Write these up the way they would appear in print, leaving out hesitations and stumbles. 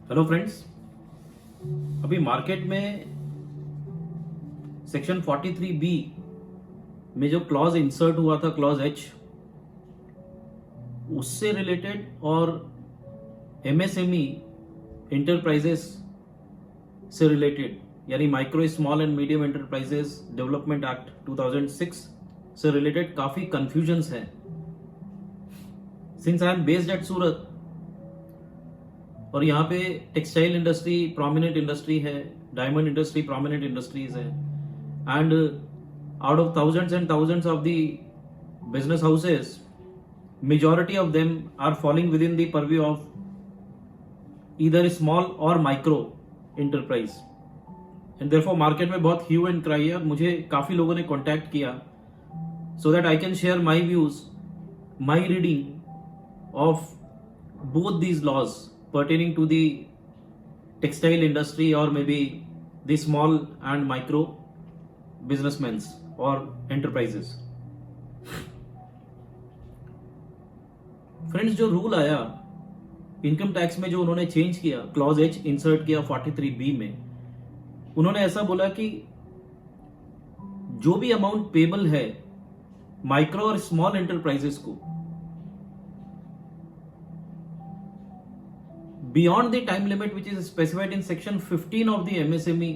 Hello friends. अभी market में section 43B में जो क्लॉज इंसर्ट हुआ था, क्लॉज एच, उससे रिलेटेड और एमएसएमई इंटरप्राइजेस से रिलेटेड, यानी micro small and medium enterprises development act 2006 से रिलेटेड काफी कंफ्यूजन्स हैं। Since I am based at Surat और यहाँ पे टेक्सटाइल इंडस्ट्री प्रोमिनेंट इंडस्ट्री है, डायमंड इंडस्ट्री प्रोमिनेंट इंडस्ट्रीज है, and out of thousands and thousands of the business houses, majority of them are falling within the purview of either small or micro enterprise, and therefore market में बहुत hue and cry है। मुझे काफी लोगों ने contact किया so that I can share my views, my reading of both these laws pertaining to the textile industry or maybe the small and micro businessmen or enterprises। Friends, जो rule आया income tax में, जो उन्होंने change किया, clause H insert किया 43B में, उन्होंने ऐसा बोला कि जो भी अमाउंट पेबल है माइक्रो और स्मॉल एंटरप्राइजेस को beyond the time limit which is specified in section 15 of the MSME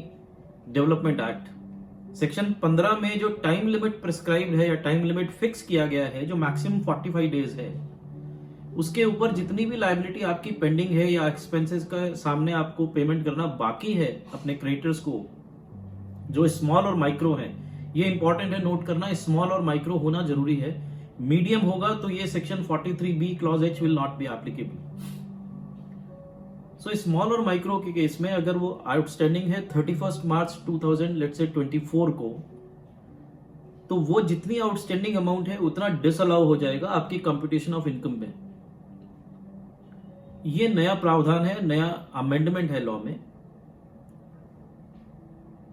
development act, section 15 में जो टाइम लिमिट प्रिस्क्राइब्ड है या टाइम लिमिट फिक्स किया गया है, जो मैक्सिमम 45 डेज है, उसके ऊपर जितनी भी लायबिलिटी आपकी पेंडिंग है या एक्सपेंसेस का सामने आपको पेमेंट करना बाकी है अपने क्रेडिटर्स को, जो स्मॉल और माइक्रो है, ये इंपॉर्टेंट है नोट करना, स्मॉल और माइक्रो होना जरूरी है। मीडियम होगा तो ये section 43B clause H will not be applicable. So small और माइक्रो के केस में अगर वो आउटस्टैंडिंग है 31 मार्च 2024 को, तो वो जितनी आउटस्टैंडिंग अमाउंट है उतना डिसअलाउ हो जाएगा आपकी कंप्यूटेशन ऑफ इनकम में। ये नया प्रावधान है, नया अमेंडमेंट है लॉ में।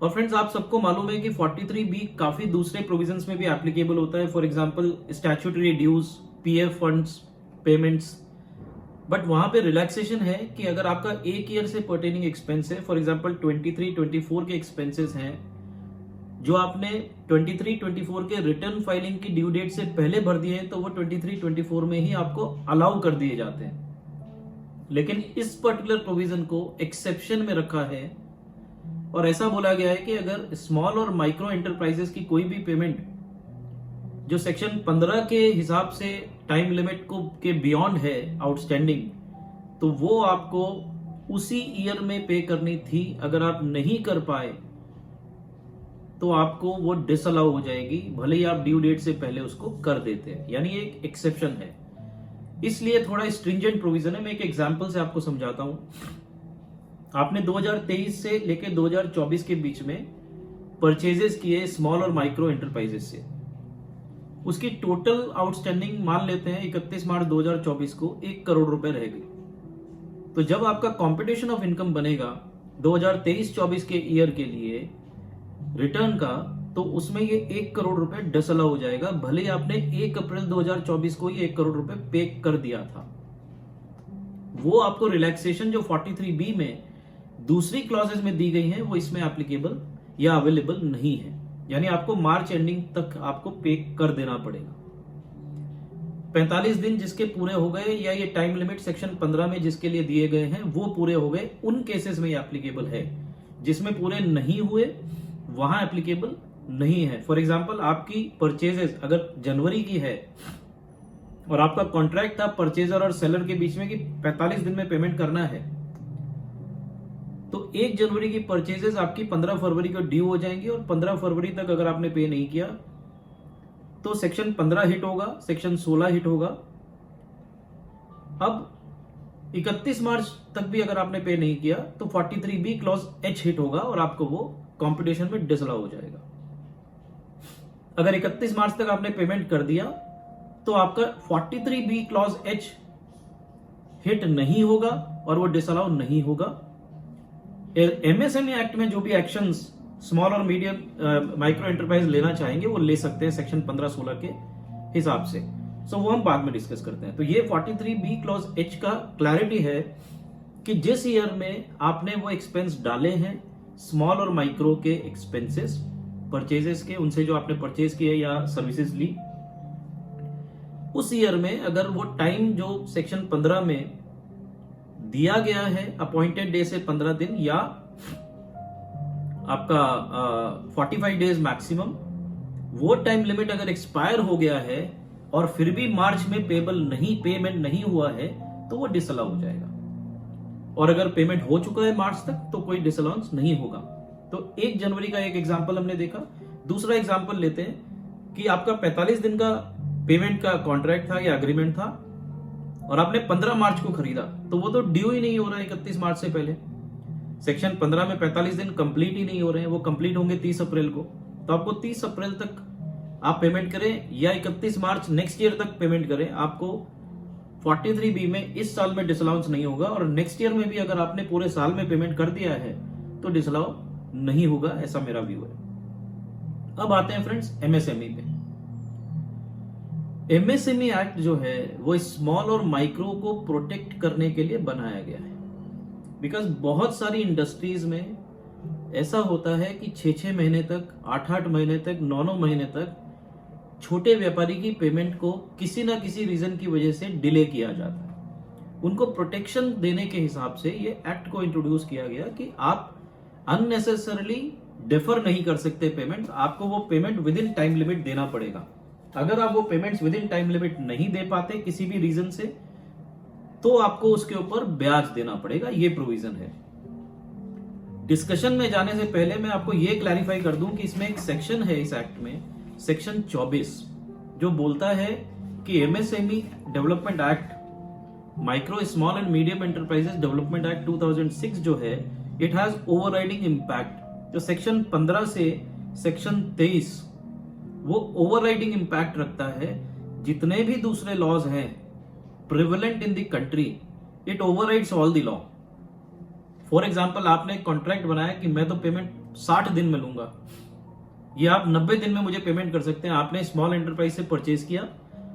और फ्रेंड्स, आप सबको मालूम है कि 43B काफी दूसरे प्रोविजंस में भी एप्लीकेबल होता है। For example statutory dues, PF funds, payments, but वहां पे रिलैक्सेशन है कि अगर आपका एक ईयर से पर्टेनिंग एक्सपेंस है, फॉर एग्जांपल 23-24 के एक्सपेंसेस हैं जो आपने 23-24 के रिटर्न फाइलिंग की ड्यू डेट से पहले भर दिए हैं, तो वो 23-24 में ही आपको अलाउ कर दिए जाते हैं। लेकिन इस पर्टिकुलर प्रोविजन को एक्सेप्शन में रखा है और ऐसा बोला गया है कि अगर स्मॉल और माइक्रो एंटरप्राइजेस की कोई भी पेमेंट जो सेक्शन 15 के हिसाब से टाइम लिमिट को के बियॉन्ड है आउटस्टैंडिंग, तो वो आपको उसी ईयर में पे करनी थी। अगर आप नहीं कर पाए तो आपको वो डिसअलाउ हो जाएगी, भले ही आप ड्यू डेट से पहले उसको कर देते हैं, यानी एक एक्सेप्शन है। इसलिए थोड़ा स्ट्रिंजेंट प्रोविजन है। मैं एक एग्जांपल से आपको समझाता हूं। आपने 2023 से लेकर 2024 के बीच में परचेजेस किए स्मॉल और माइक्रो एंटरप्राइजेस से, उसकी टोटल आउटस्टैंडिंग मान लेते हैं 31 मार्च 2024 को 1 करोड़ रुपए रह गई। तो जब आपका कॉम्पिटिशन ऑफ इनकम बनेगा 2023-24 के ईयर के लिए रिटर्न का, तो उसमें ये 1 करोड़ रुपए डिसअलाउ हो जाएगा, भले ही आपने 1 अप्रैल 2024 को ही 1 करोड़ रुपए पे कर दिया था। वो आपको रिलैक्सेशन जो 43B में दूसरी क्लॉजेस में दी गई है, वो इसमें एप्लीकेबल या अवेलेबल नहीं है, यानी आपको मार्च एंडिंग तक आपको पे कर देना पड़ेगा। 45 दिन जिसके पूरे हो गए या ये टाइम लिमिट सेक्शन 15 में जिसके लिए दिए गए हैं वो पूरे हो गए, उन केसेस में ये एप्लीकेबल है। जिसमें पूरे नहीं हुए वहां एप्लीकेबल नहीं है। फॉर एग्जाम्पल, आपकी परचेजेस अगर जनवरी की है और आपका कॉन्ट्रैक्ट था परचेजर और सेलर के बीच में कि 45 दिन में पेमेंट करना है, तो 1 जनवरी की परचेजेस आपकी 15 फरवरी को ड्यू हो जाएंगी और 15 फरवरी तक अगर आपने पे नहीं किया तो सेक्शन 15 हिट होगा, सेक्शन 16 हिट होगा। अब 31 मार्च तक भी अगर आपने पे नहीं किया तो 43B क्लॉज एच हिट होगा और आपको वो कॉम्पिटिशन में डिसअलाउ हो जाएगा। अगर 31 मार्च तक आपने पेमेंट कर दिया तो आपका 43B क्लॉज एच हिट नहीं होगा और वो डिसअलाउ नहीं होगा। एमएसएमई एक्ट में जो भी एक्शंस स्मॉल और मीडियम माइक्रो एंटरप्राइज लेना चाहेंगे वो ले सकते हैं सेक्शन 15-16 के हिसाब से। सो वो हम बाद में डिस्कस करते हैं। तो ये 43B क्लॉज एच का क्लैरिटी है कि जिस ईयर में आपने वो एक्सपेंस डाले हैं, स्मॉल और माइक्रो के एक्सपेंसेस परचेजेस के, उनसे जो आपने परचेज किए या सर्विसेज ली, उस ईयर में अगर वो टाइम जो सेक्शन 15 में दिया गया है अपॉइंटेड डे से 15 दिन या आपका 45 डेज मैक्सिमम, वो टाइम लिमिट अगर एक्सपायर हो गया है और फिर भी मार्च में पेमेंट नहीं हुआ है तो वो डिसअलाउ हो जाएगा। और अगर पेमेंट हो चुका है मार्च तक तो कोई डिसअलाउंस नहीं होगा। तो 1 जनवरी का एक एग्जांपल हमने देखा। दूसरा एग्जांपल लेते हैं कि आपका 45 दिन का पेमेंट का कॉन्ट्रैक्ट था या एग्रीमेंट था और आपने 15 मार्च को खरीदा, तो वो तो ड्यू ही नहीं हो रहा है 31 मार्च से पहले। सेक्शन 15 में 45 दिन कंप्लीट ही नहीं हो रहे हैं, वो कंप्लीट होंगे 30 अप्रैल को। तो आपको 30 अप्रैल तक आप पेमेंट करें या 31 मार्च नेक्स्ट ईयर तक पेमेंट करें, आपको 43B में इस साल में डिसअलाउंस नहीं होगा। और नेक्स्ट ईयर में भी अगर आपने पूरे साल में पेमेंट कर दिया है तो डिसअलाउ नहीं होगा, ऐसा मेरा व्यू है। अब आते हैं फ्रेंड्स एमएसएमई पे। एमएसएमई एक्ट जो है वो स्मॉल और माइक्रो को प्रोटेक्ट करने के लिए बनाया गया है। बिकॉज बहुत सारी इंडस्ट्रीज में ऐसा होता है कि 6-6 महीने तक, 8-8 महीने तक, 9-9 महीने तक छोटे व्यापारी की पेमेंट को किसी ना किसी रीजन की वजह से डिले किया जाता है। उनको प्रोटेक्शन देने के हिसाब से ये एक्ट को इंट्रोड्यूस किया गया कि आप अननेसेसरली डिफर नहीं कर सकते पेमेंट, आपको वो payment with in time limit देना पड़ेगा। अगर आप वो payments with in time limit नहीं दे पाते किसी भी रीजन से, तो आपको उसके ऊपर ब्याज देना पड़ेगा। ये प्रोविजन है। डिस्कशन में जाने से पहले मैं आपको ये क्लैरिफाई कर दूं कि इसमें एक सेक्शन है इस एक्ट में, सेक्शन 24, जो बोलता है कि MSME development act, micro small and medium enterprises development act 2006 जो है, इट हैज ओवरराइडिंग इंपैक्ट। जो सेक्शन 15 से सेक्शन 23 वो ओवरराइडिंग इंपैक्ट रखता है। जितने भी दूसरे लॉज हैं prevalent in the country, it overrides all the law. For example, आपने एक कॉन्ट्रैक्ट बनाया कि मैं तो पेमेंट 60 दिन में लूंगा, या आप 90 दिन में मुझे पेमेंट कर सकते हैं। आपने स्मॉल एंटरप्राइज से परचेज किया,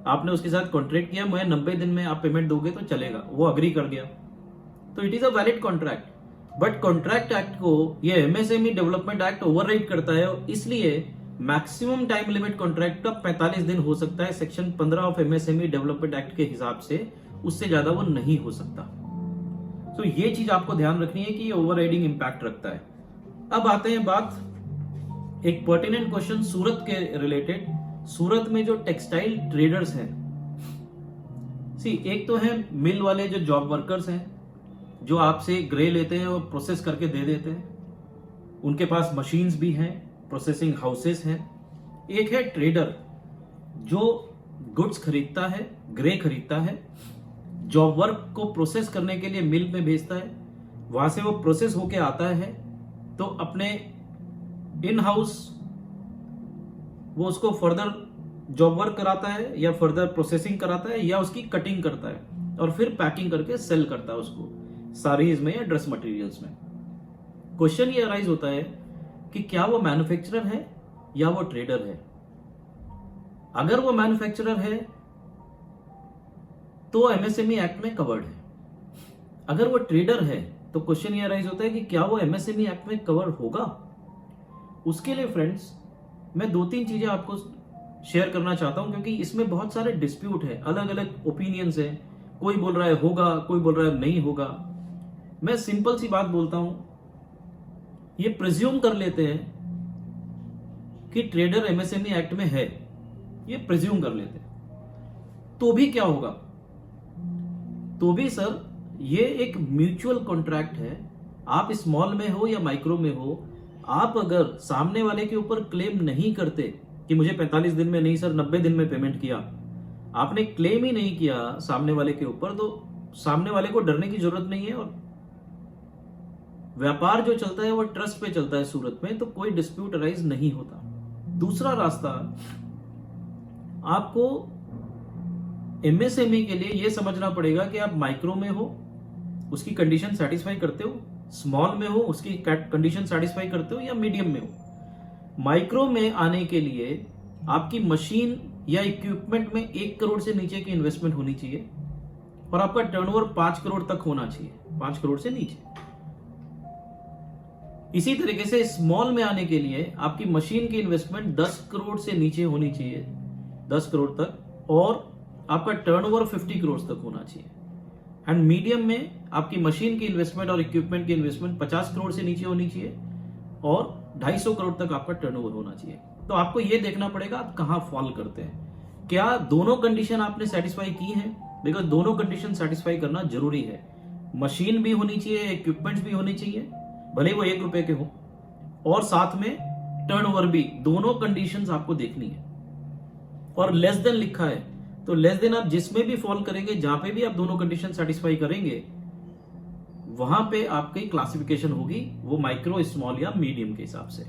आपने उसके साथ कॉन्ट्रैक्ट किया, मैं 90 दिन में आप पेमेंट दोगे तो चलेगा, वो अग्री कर गया, तो it is a valid contract. But contract act को ये एमएसएमई डेवलपमेंट एक्ट ओवरराइड करता है, और इसलिए मैक्सिमम टाइम लिमिट कॉन्ट्रैक्ट का 45 दिन हो सकता है section 15 of MSME development act के हिसाब से, उससे ज्यादा वो नहीं हो सकता। तो ये चीज आपको ध्यान रखनी है कि ये ओवरराइडिंग इंपैक्ट रखता है। अब आते हैं बात एक पर्टिनेंट क्वेश्चन सूरत के रिलेटेड। सूरत में जो टेक्सटाइल ट्रेडर्स हैं, एक तो है मिल वाले जो जॉब वर्कर्स हैं, जो आपसे ग्रे लेते हैं और प्रोसेस करके दे देते हैं, उनके पास मशीन्स भी हैं, प्रोसेसिंग हाउसेस हैं। एक है ट्रेडर जो गुड्स खरीदता है, ग्रे खरीदता है, जॉब वर्क को प्रोसेस करने के लिए मिल में भेजता है, वहां से वो प्रोसेस होके आता है, तो अपने इन हाउस वो उसको फर्दर जॉब वर्क कराता है या फर्दर प्रोसेसिंग कराता है या उसकी कटिंग करता है और फिर पैकिंग करके सेल करता है उसको साड़ीज में या ड्रेस मटेरियल्स में। क्वेश्चन ये अराइज होता है कि क्या वो मैन्युफैक्चरर है या वो ट्रेडर है। अगर वो मैन्युफैक्चरर है तो एमएसएमई एक्ट में कवर्ड है। अगर वो ट्रेडर है तो क्वेश्चन ये अराइज होता है कि क्या वो एमएसएमई एक्ट में कवर होगा। उसके लिए फ्रेंड्स मैं 2-3 चीजें आपको शेयर करना चाहता हूं, क्योंकि इसमें बहुत सारे डिस्प्यूट है, अलग अलग ओपिनियंस है। कोई बोल रहा है होगा, कोई बोल रहा है नहीं होगा। मैं सिंपल सी बात बोलता हूं, ये प्रिज्यूम कर लेते हैं कि ट्रेडर एमएसएमई एक्ट में है, ये प्रिज्यूम कर लेते हैं, तो भी क्या होगा? तो भी सर ये एक म्यूचुअल कॉन्ट्रैक्ट है। आप स्मॉल में हो या माइक्रो में हो, आप अगर सामने वाले के ऊपर क्लेम नहीं करते कि मुझे 45 दिन में नहीं सर 90 दिन में पेमेंट किया, आपने क्लेम ही नहीं किया सामने वाले के ऊपर, तो सामने वाले को डरने की जरूरत नहीं है। और व्यापार जो चलता है वो ट्रस्ट पे चलता है सूरत में, तो कोई डिस्प्यूट अराइज नहीं होता। दूसरा रास्ता, आपको एमएसएमई के लिए यह समझना पड़ेगा कि आप माइक्रो में हो, उसकी कंडीशन सेटिस्फाई करते हो, स्मॉल में हो, उसकी कंडीशन सेटिस्फाई करते हो, या मीडियम में हो। माइक्रो में आने के लिए आपकी मशीन या इक्विपमेंट में 1 करोड़ से नीचे की इन्वेस्टमेंट होनी चाहिए और आपका टर्नओवर 5 करोड़ तक होना चाहिए। 5 करोड़ से नीचे। इसी तरीके से स्मॉल में आने के लिए आपकी मशीन की इन्वेस्टमेंट 10 करोड़ से नीचे होनी चाहिए, 10 करोड़ तक, और आपका टर्नओवर 50 करोड़ तक होना चाहिए। एंड मीडियम में आपकी मशीन की इन्वेस्टमेंट और इक्विपमेंट की इन्वेस्टमेंट 50 करोड़ से नीचे होनी चाहिए और 250 करोड़ तक आपका टर्नओवर होना चाहिए। तो आपको यह देखना पड़ेगा आप कहां फॉल करते हैं। क्या दोनों कंडीशन आपने सेटिस्फाई की है? बिकॉज दोनों कंडीशन सेटिस्फाई करना जरूरी है। मशीन भी होनी चाहिए, इक्विपमेंट्स भी होनी चाहिए, भले वो 1 रुपए के हो, और साथ में टर्नओवर भी। दोनों कंडीशंस आपको देखनी है। और लेस देन लिखा है तो लेस देन आप जिसमें भी फॉल करेंगे, जहां पे भी आप दोनों कंडीशन सेटिस्फाई करेंगे, वहां पे आपकी क्लासिफिकेशन होगी वो माइक्रो, स्मॉल या मीडियम के हिसाब से।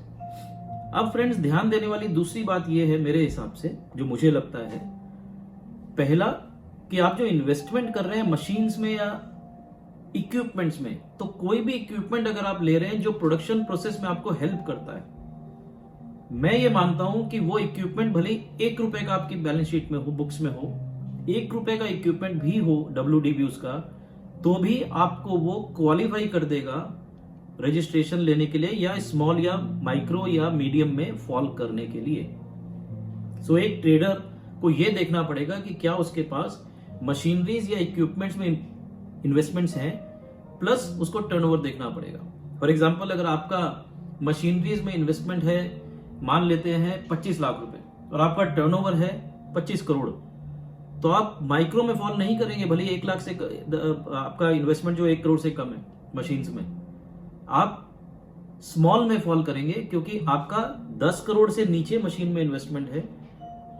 अब फ्रेंड्स, ध्यान देने वाली दूसरी बात यह है मेरे हिसाब से, जो मुझे लगता है, पहला कि आप जो इन्वेस्टमेंट कर रहे हैं मशीन्स में या इक्विपमेंट्स में, तो कोई भी इक्विपमेंट अगर आप ले रहे हैं जो प्रोडक्शन प्रोसेस में आपको हेल्प करता है, मैं ये मानता हूं कि वो इक्विपमेंट भले 1 रुपए का आपकी बैलेंस शीट में हो, बुक्स में हो, 1 रुपए का इक्विपमेंट भी हो WDB उसका, तो भी आपको वो क्वालिफाई कर देगा रजिस्ट्रेशन लेने के लिए, या स्मॉल या माइक्रो या मीडियम में फॉल करने के लिए। सो एक ट्रेडर को ये देखना पड़ेगा कि क्या उसके पास मशीनरीज या इक्विपमेंट्स में इन्वेस्टमेंट्स हैं, प्लस उसको टर्नओवर देखना पड़ेगा। फॉर एग्जांपल, अगर आपका मशीनरीज में इन्वेस्टमेंट है, मान लेते हैं 25 लाख रुपए, और आपका टर्नओवर है 25 करोड़, तो आप माइक्रो में फॉल नहीं करेंगे, भले 1 लाख से आपका इन्वेस्टमेंट जो 1 करोड़ से कम है मशीन्स में, आप स्मॉल में फॉल करेंगे, क्योंकि आपका 10 करोड़ से नीचे मशीन में इन्वेस्टमेंट है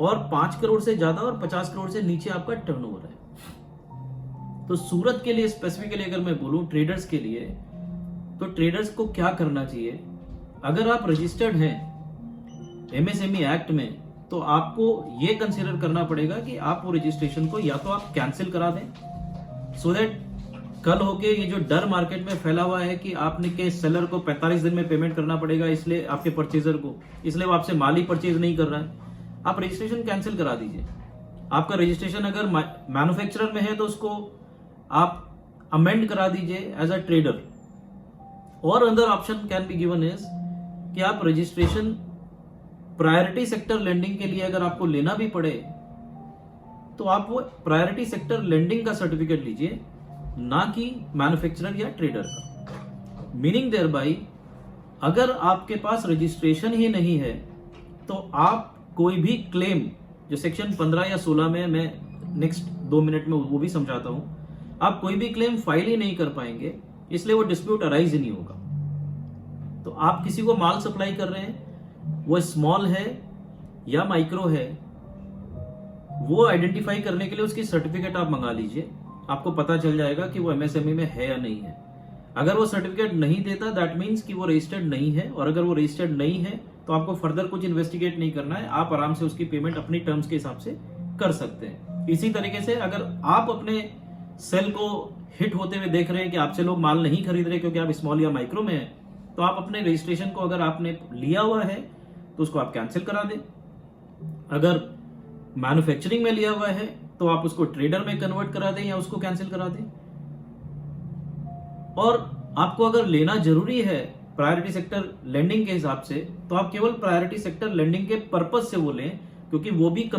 और 5 करोड़ से ज्यादा और 50 करोड़ से नीचे आपका टर्नओवर है। तो सूरत के लिए स्पेसिफिकली अगर मैं बोलूं ट्रेडर्स के लिए, तो ट्रेडर्स को क्या करना चाहिए? अगर आप रजिस्टर्ड हैं MSME एक्ट में, तो आपको यह कंसीडर करना पड़ेगा कि आप वो रजिस्ट्रेशन को या तो आप कैंसिल करा दें, सो दैट कल होके ये जो डर मार्केट में फैला हुआ है कि आपने के सेलर को 45 दिन में पेमेंट करना पड़ेगा, इसलिए आपके परचेजर को, इसलिए वो आपसे माल ही परचेज नहीं कर रहा है, आप रजिस्ट्रेशन कैंसिल करा दीजिए। आपका रजिस्ट्रेशन अगर मैन्युफैक्चरर में है तो उसको आप अमेंड करा दीजिए एज अ ट्रेडर। और अंदर option can be given is कि आप रजिस्ट्रेशन प्रायोरिटी सेक्टर लेंडिंग के लिए अगर आपको लेना भी पड़े, तो आप वो प्रायोरिटी सेक्टर लेंडिंग का सर्टिफिकेट लीजिए, ना कि मैन्युफैक्चरर या ट्रेडर का। मीनिंग देयर बाई, अगर आपके पास रजिस्ट्रेशन ही नहीं है, तो आप कोई भी क्लेम, जो सेक्शन 15 या 16 में, मैं नेक्स्ट 2 मिनट में वो भी समझाता हूं, आप कोई भी क्लेम फाइल ही नहीं कर पाएंगे, इसलिए वो डिस्प्यूट अराइज ही नहीं होगा। तो आप किसी को माल सप्लाई कर रहे हैं, वो स्मॉल है या माइक्रो है, वो आइडेंटिफाई करने के लिए उसकी सर्टिफिकेट आप मंगा लीजिए, आपको पता चल जाएगा कि वो MSME में है या नहीं है। अगर वो सर्टिफिकेट नहीं देता, दैट मीन्स कि वो रजिस्टर्ड नहीं है, और अगर वो रजिस्टर्ड नहीं है तो आपको फर्दर कुछ इन्वेस्टिगेट नहीं करना है, आप आराम से उसकी पेमेंट अपनी टर्म्स के हिसाब से कर सकते हैं। इसी तरीके से अगर आप अपने सेल को हिट होते हुए देख रहे हैं कि आपसे लोग माल नहीं खरीद रहे क्योंकि आप स्मॉल या माइक्रो में हैं, तो आप अपने रजिस्ट्रेशन को अगर आपने लिया हुआ है तो उसको आप कैंसिल करा दें। अगर मैन्युफैक्चरिंग में लिया हुआ है तो आप उसको ट्रेडर में कन्वर्ट करा दें या उसको कैंसिल करा दें। और आपको अगर लेना जरूरी है प्रायोरिटी सेक्टर लेंडिंग के हिसाब से, तो आप केवल प्रायोरिटी सेक्टर लेंडिंग के पर्पस से वो लें, क्योंकि वो भी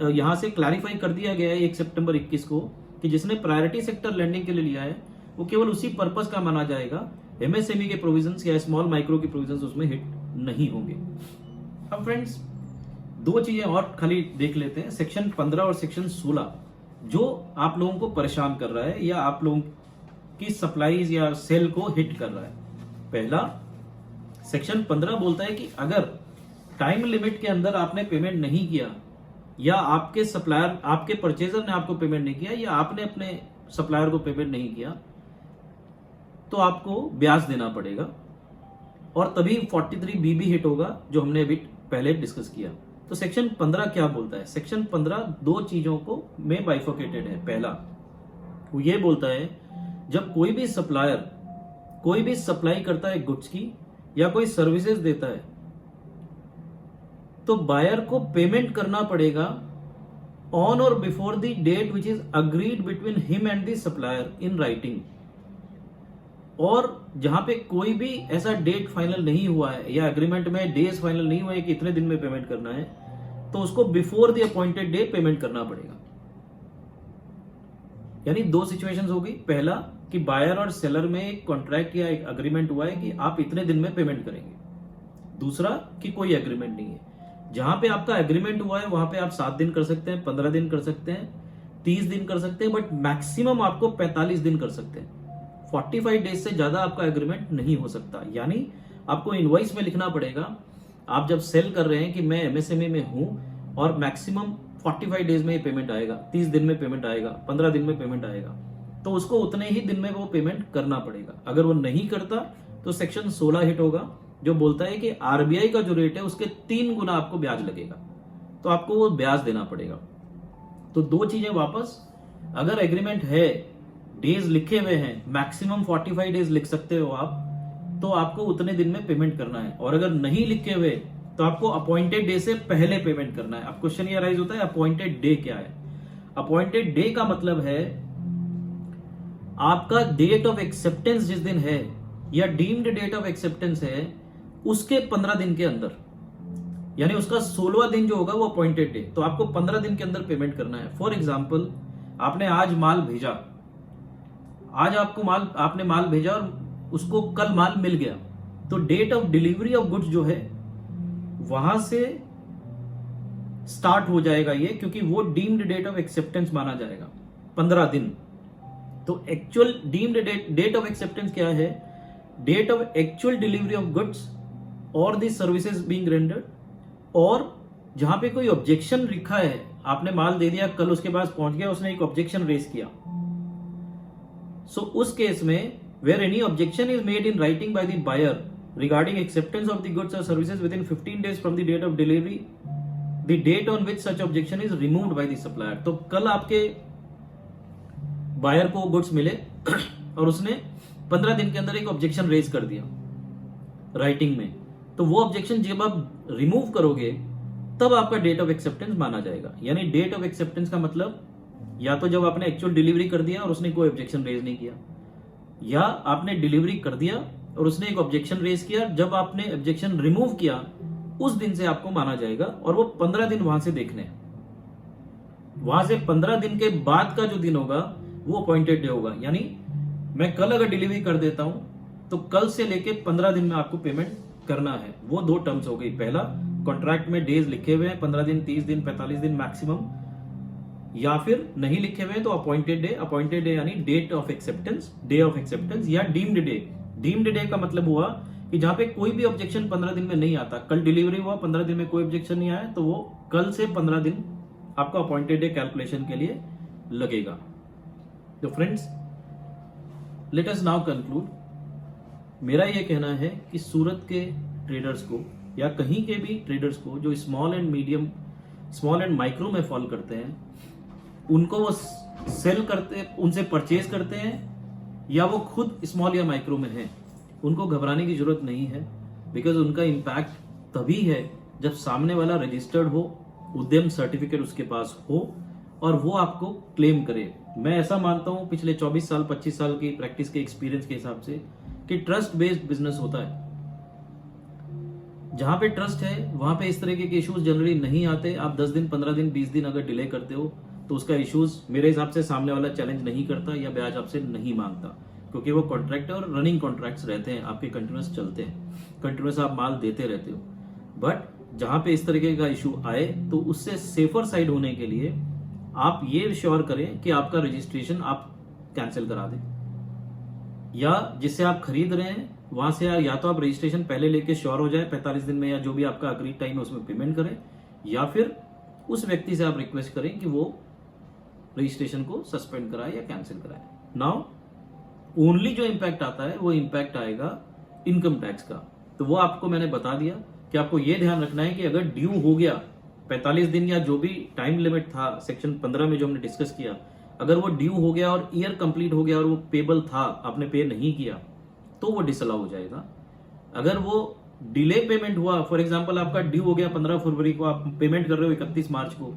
यहां से क्लैरिफाई कर दिया गया है 1 सितंबर 21 को कि जिसने प्रायोरिटी सेक्टर लेंडिंग के लिए लिया है वो केवल उसी पर्पस का माना जाएगा। MSME के प्रोविजंस या स्मॉल माइक्रो के प्रोविजंस उसमें हिट नहीं होंगे। अब फ्रेंड्स, 2 चीजें और खाली देख लेते हैं, सेक्शन 15 और सेक्शन 16, जो आप लोगों को परेशान कर रहा है या आप लोगों की सप्लाईज या सेल को हिट कर रहा है। पहला, सेक्शन 15 बोलता है कि अगर टाइम लिमिट के अंदर आपने पेमेंट नहीं किया, या आपके सप्लायर, आपके परचेजर ने आपको पेमेंट नहीं किया, या आपने अपने सप्लायर को पेमेंट नहीं किया, तो आपको ब्याज देना पड़ेगा, और तभी 43B भी हिट होगा, जो हमने अभी पहले डिस्कस किया। तो सेक्शन 15 क्या बोलता है? सेक्शन 15 2 चीजों को में बाइफोकेटेड है। पहला, वो ये बोलता है जब कोई भी सप्लायर कोई भी सप्लाई करता है गुड्स की या कोई सर्विसेज देता है, तो बायर को पेमेंट करना पड़ेगा on or before the date which is agreed between him and the supplier in writing. और जहां पे कोई भी ऐसा डेट फाइनल नहीं हुआ है या एग्रीमेंट में डेज फाइनल नहीं हुआ है कि इतने दिन में पेमेंट करना है, तो उसको before the appointed day payment करना पड़ेगा। यानी दो सिचुएशंस हो गई, पहला कि बायर और सेलर में एक कॉन्ट्रैक्ट या एक अग्रीमेंट हुआ है कि आप इतने दिन में पेमेंट करेंगे, दूसरा कि कोई एग्रीमेंट नहीं है। जहां पे आपका एग्रीमेंट हुआ है वहां पे आप 7 दिन कर सकते हैं, 15 दिन कर सकते हैं, 30 दिन कर सकते हैं, बट मैक्सिमम आपको 45 दिन कर सकते हैं। 45 डेज से ज्यादा आपका एग्रीमेंट नहीं हो सकता। यानी आपको इनवॉइस में लिखना पड़ेगा, आप जब सेल कर रहे हैं कि मैं एमएसएमई में हूं और मैक्सिमम 45 डेज में ये पेमेंट आएगा, 30 दिन में पेमेंट आएगा, 15 दिन में पेमेंट आएगा, तो उसको उतने ही दिन में वो पेमेंट करना पड़ेगा। अगर वो नहीं करता तो सेक्शन 16 हिट होगा, जो बोलता है कि आरबीआई का जो रेट है उसके 3 गुना आपको ब्याज लगेगा, तो आपको वो ब्याज देना पड़ेगा। तो दो चीजें वापस, अगर एग्रीमेंट है, डेज लिखे हुए हैं, मैक्सिमम 45 डेज लिख सकते हो आप, तो आपको उतने दिन में पेमेंट करना है। और अगर नहीं लिखे हुए तो आपको अपॉइंटेड डे से पहले पेमेंट करना है। अब क्वेश्चन ये राइज होता है, अपॉइंटेड डे क्या है? अपॉइंटेड डे का मतलब है आपका डेट ऑफ एक्सेप्टेंस जिस दिन है या डीम्ड डेट ऑफ एक्सेप्टेंस है उसके 15 दिन के अंदर, यानी उसका 16वां दिन जो होगा वो अपॉइंटेड डे, तो आपको 15 दिन के अंदर पेमेंट करना है। फॉर एग्जाम्पल, आपने आज माल भेजा, आज आपने माल भेजा और उसको कल माल मिल गया, तो date of delivery of goods जो है वहां से स्टार्ट हो जाएगा ये, क्योंकि वो डीम्ड डेट ऑफ एक्सेप्टेंस माना जाएगा 15 दिन। तो actual deemed date of acceptance क्या है? Date of actual delivery of goods और दी सर्विसेज बीइंग रेंडर्ड, और जहां पे कोई ऑब्जेक्शन लिखा है, आपने माल दे दिया, कल उसके पास पहुंच गया, उसने एक ऑब्जेक्शन रेज किया, सो उस केस में where any objection is made in writing by the buyer regarding acceptance of the goods or services within 15 days from the date of delivery, the date on which such objection is removed by the supplier। तो कल आपके buyer को goods मिले और उसने 15 दिन के अंदर एक ऑब्जेक्शन रेज कर दिया राइटिंग में, तो वो ऑब्जेक्शन जब आप रिमूव करोगे तब आपका डेट ऑफ एक्सेप्टेंस माना जाएगा। यानी डेट ऑफ एक्सेप्टेंस का मतलब या तो जब आपने एक्चुअल डिलीवरी कर दिया और उसने कोई ऑब्जेक्शन रेज नहीं किया, या आपने डिलीवरी कर दिया और उसने एक ऑब्जेक्शन रेज किया, जब आपने ऑब्जेक्शन रिमूव किया उस दिन से आपको माना जाएगा, और वो 15 दिन वहां से देखने हैं। वहां से 15 दिन के बाद का जो दिन होगा वो अपॉइंटेड डे होगा। यानी मैं कल अगर डिलीवरी कर देता हूं तो कल से लेके 15 दिन में आपको पेमेंट करना है। वो दो टर्म्स हो गई, पहला कॉन्ट्रैक्ट में डेज लिखे हुए हैं 15 दिन, 30 दिन, 45 दिन मैक्सिमम, या फिर नहीं लिखे हुए तो अपॉइंटेड डे यानी date of acceptance, day of acceptance, या डीम्ड डे। डीम्ड डे का मतलब हुआ कि जहां पे कोई भी ऑब्जेक्शन 15 दिन में नहीं आता, कल डिलीवरी हुआ 15 दिन में कोई ऑब्जेक्शन नहीं आया, तो वो कल से 15 दिन आपका अपॉइंटेड डे कैलकुलेशन के लिए लगेगा। तो friends, let us now conclude. मेरा यह कहना है कि सूरत के ट्रेडर्स को या कहीं के भी ट्रेडर्स को जो स्मॉल एंड माइक्रो में फॉल करते हैं, उनको वो सेल करते, उनसे परचेज करते हैं या वो खुद स्मॉल या माइक्रो में है, उनको घबराने की जरूरत नहीं है, बिकॉज उनका इम्पैक्ट तभी है जब सामने वाला रजिस्टर्ड हो, उद्यम सर्टिफिकेट उसके पास हो और वो आपको क्लेम करे। मैं ऐसा मानता हूं पिछले 24 साल 25 साल की प्रैक्टिस के एक्सपीरियंस के हिसाब से कि ट्रस्ट बेस्ड बिजनेस होता है। जहां पे ट्रस्ट है वहां पे इस तरह के इश्यूज जनरली नहीं आते। आप 10 दिन, 15 दिन, 20 दिन अगर डिले करते हो तो उसका इश्यूज मेरे हिसाब से सामने वाला चैलेंज नहीं करता या ब्याज आपसे नहीं मांगता, क्योंकि वो कॉन्ट्रैक्ट और रनिंग कॉन्ट्रैक्ट्स रहते हैं, आपके कंटिन्यूस चलते हैं, कंटिन्यूस आप माल देते रहते हो। बट जहां पे इस तरीके का इशू आए तो उससे सेफर साइड होने के लिए आप ये श्योर करें कि आपका रजिस्ट्रेशन आप कैंसिल करा दें, या जिससे आप खरीद रहे हैं वहां से या तो आप रजिस्ट्रेशन पहले लेके श्योर हो जाए 45 दिन में, या जो भी आपका अग्रीड टाइम है उसमें पेमेंट करें, या फिर उस व्यक्ति से आप रिक्वेस्ट करें कि वो रजिस्ट्रेशन को सस्पेंड कराए या कैंसिल कराए। नाउ ओनली जो इंपैक्ट आता है वो इंपैक्ट आएगा इनकम टैक्स का। तो वो आपको मैंने बता दिया कि आपको ये ध्यान रखना है कि अगर ड्यू हो गया 45 दिन या जो भी टाइम लिमिट था सेक्शन 15 में जो हमने डिस्कस किया, अगर वो ड्यू हो गया और ईयर कंप्लीट हो गया और वो पेबल था, आपने पे नहीं किया, तो वो डिसअलाउ हो जाएगा। अगर वो डिले पेमेंट हुआ, फॉर एग्जांपल आपका ड्यू हो गया 15 फरवरी को, आप पेमेंट कर रहे हो 31 मार्च को,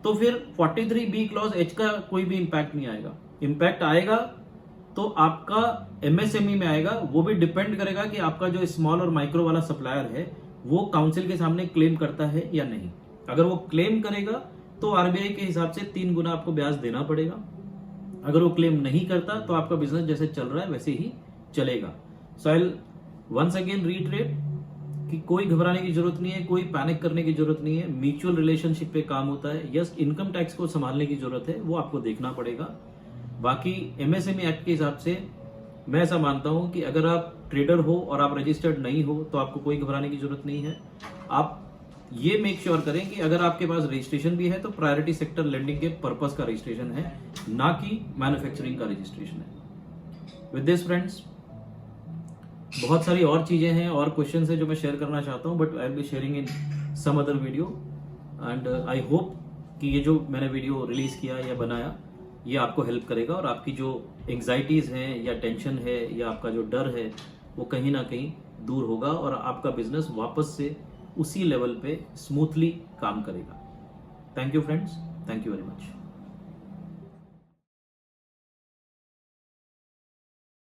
तो फिर 43B क्लॉज H का कोई भी इंपैक्ट नहीं आएगा। इंपैक्ट आएगा तो आपका एमएसएमई में आएगा। वो भी डिपेंड करेगा कि आपका जो स्मॉल और माइक्रो वाला सप्लायर है वो काउंसिल के सामने क्लेम करता है या नहीं। अगर वो क्लेम करेगा तो आरबीआई के हिसाब से 3 गुना आपको ब्याज देना पड़ेगा। अगर वो क्लेम नहीं करता तो आपका बिजनेस जैसे चल रहा है वैसे ही चलेगा। सो आई वंस अगेन रीट्रेट कि कोई घबराने की जरूरत नहीं है, कोई पैनिक करने की जरूरत नहीं है। म्यूचुअल रिलेशनशिप पे काम होता है। यस, इनकम टैक्स को संभालने की जरूरत है, वो आपको देखना पड़ेगा। बाकी एमएसएमई एक्ट के हिसाब से मैं ऐसा मानता हूं कि अगर आप ट्रेडर हो और आप रजिस्टर्ड नहीं हो तो आपको कोई घबराने की जरूरत नहीं है। आप ये मेक श्योर करें कि अगर आपके पास रजिस्ट्रेशन भी है तो प्रायोरिटी सेक्टर लेंडिंग के पर्पस का रजिस्ट्रेशन है, ना कि मैन्युफैक्चरिंग का रजिस्ट्रेशन है। विद दिस फ्रेंड्स, बहुत सारी और चीजें हैं और क्वेश्चंस हैं जो मैं शेयर करना चाहता हूं, but I will be sharing in some other video. And I hope कि ये जो मैंने वीडियो रिलीज किया या बनाया ये आपको हेल्प करेगा और आपकी जो एंग्जाइटीज हैं या टेंशन है या आपका जो डर है वो कहीं ना कहीं दूर होगा और आपका बिजनेस वापस से उसी लेवल पे स्मूथली काम करेगा। Thank you friends, thank you very much.